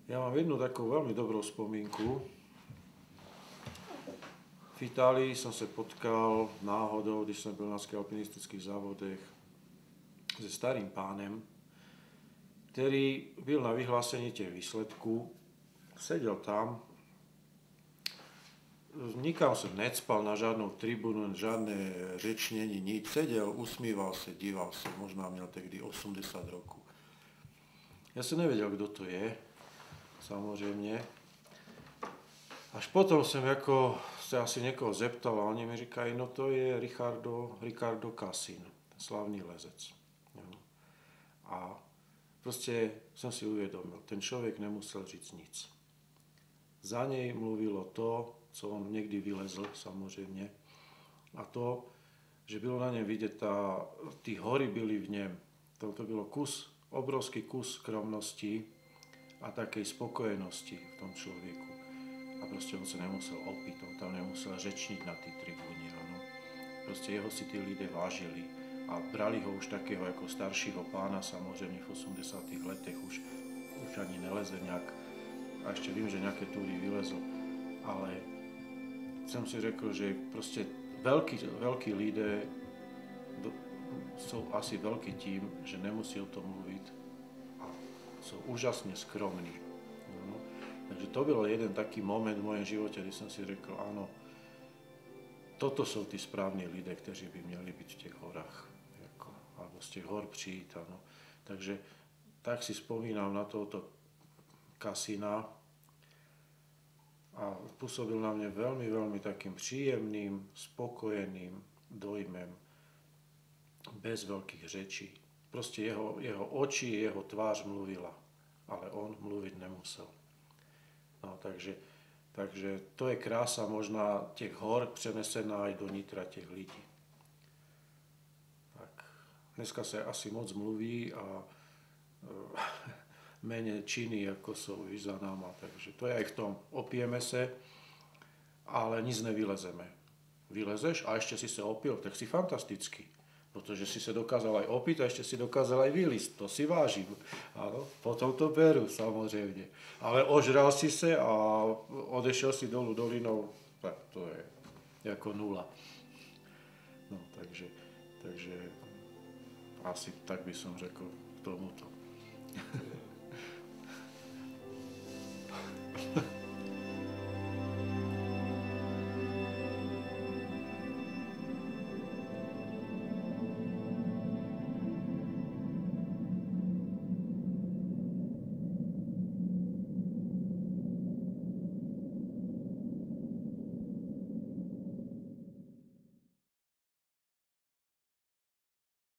Ja mám jednu takú veľmi dobrú spomínku. V Itálii som sa potkal náhodou, když som byl na alpinistických závodech, se starým pánem, ktorý byl na vyhlásení těch výsledků, sedel tam, nikam sa necpal na žádnou tribunu, žádné řečnení, nič. Sedel, usmíval sa, díval sa, možná měl tehdy 80 rokov. Ja som nevedel, kto to je, samozrejme. Až potom som sa asi niekoho zeptal a oni mi říkají, no to je Riccardo Cassin, slavný lezec. A proste som si uvedomil, ten človek nemusel říct nic. Za nej mluvilo to, co on niekdy vylezl, samozrejme. A to, že bylo na ňem vidieť, tí hory byli v ňom. To bylo obrovský kus skromnosti a takej spokojenosti v tom človeku. A proste on sa nemusel opiť, on tam nemusel řečniť na tej tribúne. Proste jeho si tí ľudia vážili a brali ho už takého ako staršího pána, samozrejme v 80. letech už ani neleze nejak. A ešte vím, že nejaké túry vylezol. Ale som si řekl, že proste veľkí lidé sú asi veľký tím, že nemusí o tom mluviť a sú úžasne skromní. Takže to byl jeden taký moment v mojom živote, kde som si řekl, áno, toto sú tí správni lidé, kteří by měli byť v těch horách, alebo z těch hor přijít. Ano. Takže tak si spomínam na tohoto Cassina a pôsobil na mňa veľmi, veľmi takým príjemným, spokojeným dojmem, bez veľkých rečí. Proste jeho oči, jeho tvář mluvila, ale on mluviť nemusel. No, takže to je krása možná těch hor přenesená aj do nitra těch lidí. Tak, dneska sa asi moc mluví a menej činy, ako sú za náma. Takže to je aj v tom. Opijeme sa, ale nic nevylezeme. Vylezeš a ešte si sa opil, tak si fantastický. Protože si sa dokázal aj opiť a ešte si dokázal aj vylísť. To si vážim. Áno, potom to berú, samozrejme. Ale ožral si sa a odešiel si dolu dolinou, tak to je ako nula. No, takže asi tak by som řekl k tomuto.